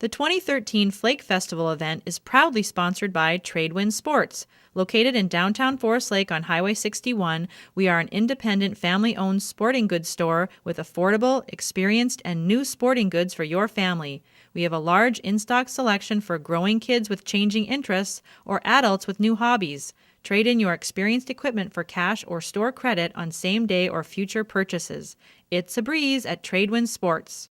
The 2013 Flake Festival event is proudly sponsored by Tradewind Sports. Located in downtown Forest Lake on Highway 61, we are an independent, family-owned sporting goods store with affordable, experienced, and new sporting goods for your family. We have a large in-stock selection for growing kids with changing interests or adults with new hobbies. Trade in your experienced equipment for cash or store credit on same-day or future purchases. It's a breeze at Tradewind Sports.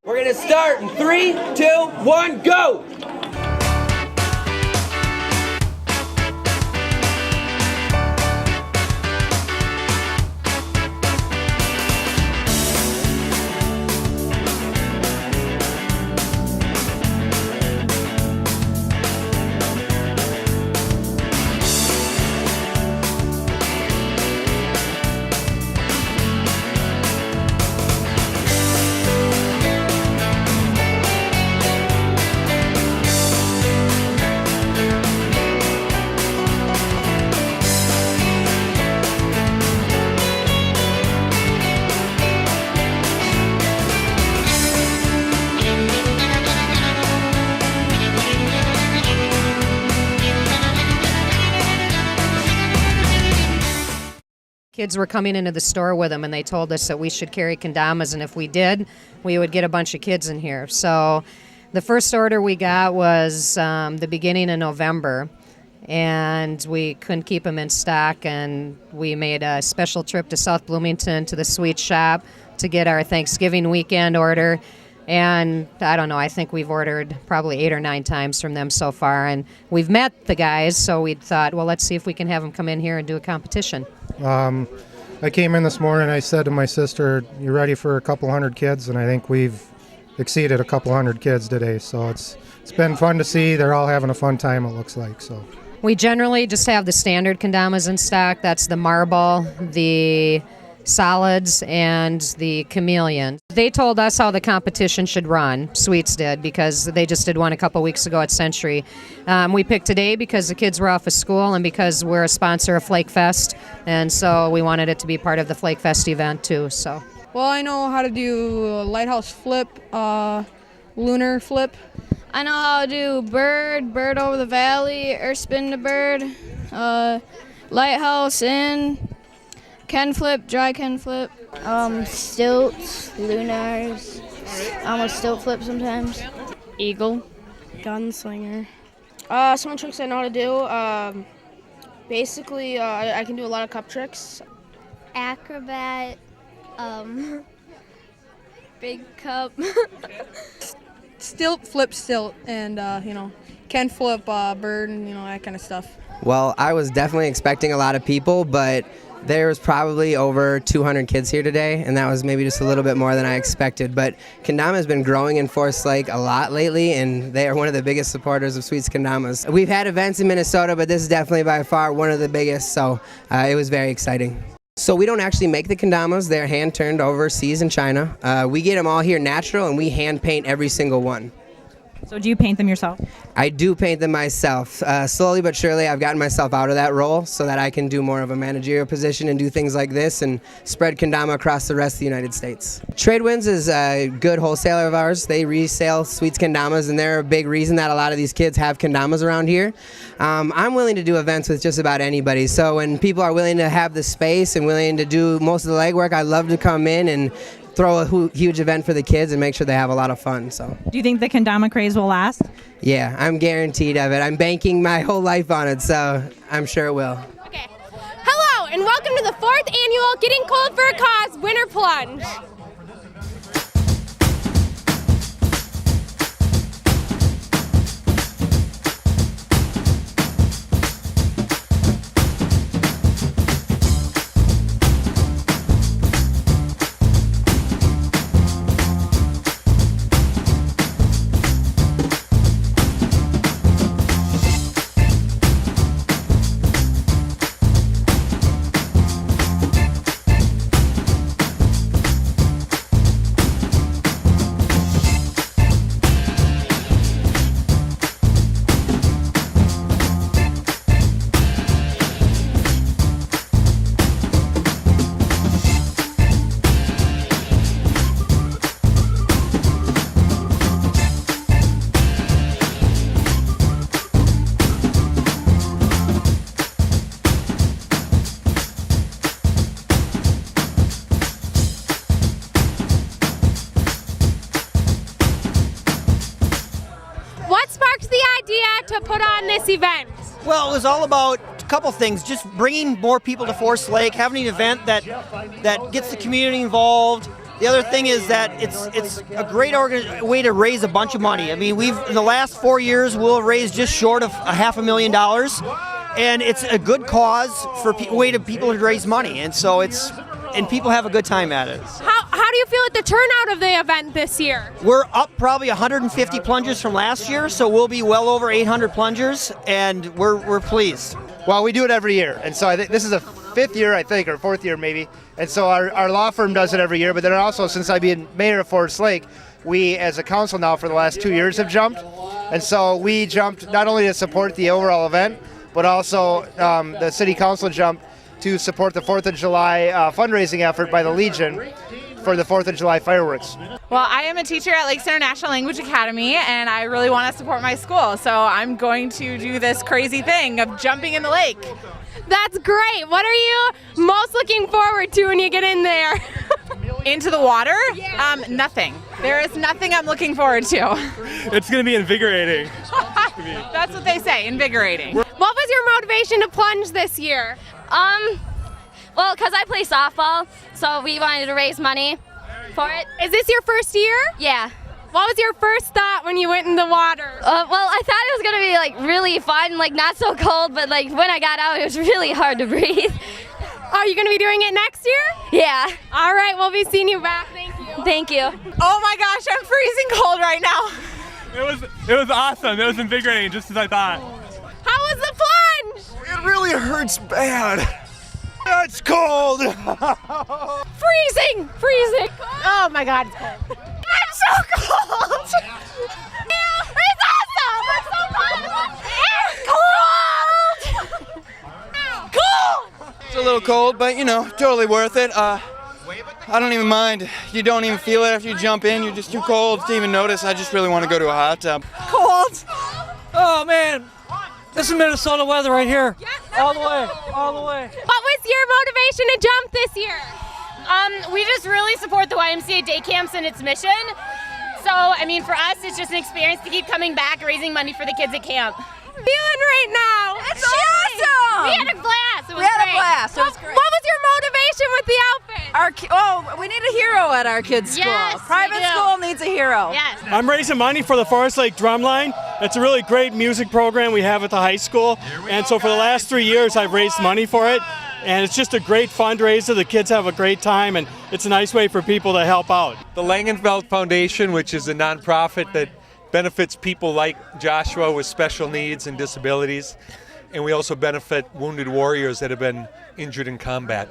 We're gonna start in 3, 2, 1, go! Kids were coming into the store with them, and they told us that we should carry kendamas, and if we did, we would get a bunch of kids in here. So the first order we got was the beginning of November, and we couldn't keep them in stock, and we made a special trip to South Bloomington to the sweet shop to get our Thanksgiving weekend order. And I don't know, I think we've ordered probably 8 or 9 times from them so far, and we've met the guys, so we thought, well, let's see if we can have them come in here and do a competition. I came in this morning, I said to my sister, you ready for a couple hundred kids? And I think we've exceeded a couple hundred kids today, so it's been fun to see. They're all having a fun time, it looks like. So we generally just have the standard kendamas in stock. That's the marble, the solids, and the chameleon. They told us how the competition should run. Sweets did, because they just did one a couple weeks ago at Century. We picked today because the kids were off of school and because we're a sponsor of Flake Fest, and so we wanted it to be part of the Flake Fest event too. So, well, I know how to do a lighthouse flip, lunar flip. I know how to do bird over the valley, or spin the bird, lighthouse in, Ken flip, dry Ken flip. Stilts, lunars, almost stilt flip sometimes. Eagle. Gunslinger. Some tricks I know how to do. Basically, I can do a lot of cup tricks. Acrobat, big cup. Stilt, flip, stilt, and Ken flip, bird, and that kind of stuff. Well, I was definitely expecting a lot of people, but there was probably over 200 kids here today, and that was maybe just a little bit more than I expected. But kendama has been growing in Forest Lake a lot lately, and they are one of the biggest supporters of Sweets Kendamas. We've had events in Minnesota, but this is definitely by far one of the biggest, so it was very exciting. So we don't actually make the kendamas. They're hand-turned overseas in China. We get them all here natural, and we hand-paint every single one. So do you paint them yourself? I do paint them myself. Slowly but surely, I've gotten myself out of that role so that I can do more of a managerial position and do things like this and spread kendama across the rest of the United States. Tradewinds is a good wholesaler of ours. They resell sweets kendamas, and they're a big reason that a lot of these kids have kendamas around here. I'm willing to do events with just about anybody, so when people are willing to have the space and willing to do most of the legwork, I love to come in and throw a huge event for the kids and make sure they have a lot of fun. So, Do you think the kendama craze will last? yeah, I'm guaranteed of it. I'm banking my whole life on it, so I'm sure it will. Okay. Hello, and welcome to the 4th annual Getting Cold for a Cause Winter Plunge. What sparked the idea to put on this event? Well, it was all about a couple things, just bringing more people to Forest Lake, having an event that gets the community involved. The other thing is that it's a great way to raise a bunch of money. I mean, in the last 4 years, we'll have raised just short of $500,000, and it's a good cause for way to people to raise money, and so and people have a good time at it. How do you feel at the turnout of the event this year? We're up probably 150 plungers from last year, so we'll be well over 800 plungers, and we're pleased. Well, we do it every year, and so I think this is the 5th year, I think, or 4th year maybe. And so our law firm does it every year, but then also, since I've been mayor of Forest Lake, we as a council now for the last 2 years have jumped. And so we jumped not only to support the overall event, but also the city council jumped to support the 4th of July fundraising effort by the Legion for the 4th of July fireworks. Well, I am a teacher at Lake Center National Language Academy, and I really want to support my school, so I'm going to do this crazy thing of jumping in the lake. That's great. What are you most looking forward to when you get in there? Into the water? Nothing. There is nothing I'm looking forward to. It's going to be invigorating. That's what they say, invigorating. What was your motivation to plunge this year? Well, because I play softball, so we wanted to raise money for it. Is this your first year? Yeah. What was your first thought when you went in the water? Well, I thought it was going to be like really fun, like not so cold, but like when I got out, it was really hard to breathe. Are you going to be doing it next year? Yeah. All right, we'll be seeing you back. Thank you. Thank you. Oh my gosh, I'm freezing cold right now. It was awesome. It was invigorating, just as I thought. How was the plunge? It really hurts bad. It's cold. Freezing. Oh my god, it's cold. I'm so cold. It's awesome. It's so cold. It's cold. Cold. It's a little cold, but you know, totally worth it. I don't even mind. You don't even feel it after you jump in. You're just too cold to even notice. I just really want to go to a hot tub. Cold. Oh man. This is Minnesota weather right here. Yes, all the way. What was your motivation to jump this year? We just really support the YMCA day camps and its mission. So, I mean, for us, it's just an experience to keep coming back, raising money for the kids at camp. Feeling right now? It's awesome! We had a blast. It was great. It was great. What was your motivation with the outfit? We need a hero at our kids' school. Yes, Private we do. school needs a hero. Yes. I'm raising money for the Forest Lake Drumline. It's a really great music program we have at the high school. And so for the last 3 years, I've raised money for it. And it's just a great fundraiser. The kids have a great time, and it's a nice way for people to help out. The Langenfeld Foundation, which is a nonprofit that benefits people like Joshua with special needs and disabilities. And we also benefit wounded warriors that have been injured in combat.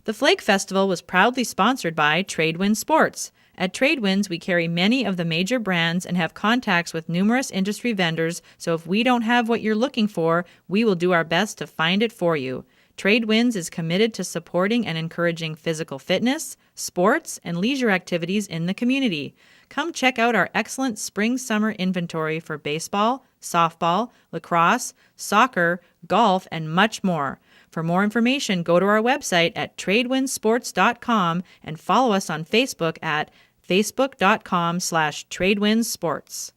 The Flake Festival was proudly sponsored by Tradewinds Sports. At Tradewinds, we carry many of the major brands and have contacts with numerous industry vendors, so if we don't have what you're looking for, we will do our best to find it for you. Tradewinds is committed to supporting and encouraging physical fitness, sports, and leisure activities in the community. Come check out our excellent spring-summer inventory for baseball, softball, lacrosse, soccer, golf, and much more. For more information, go to our website at tradewindsports.com and follow us on Facebook at facebook.com/tradewindsports.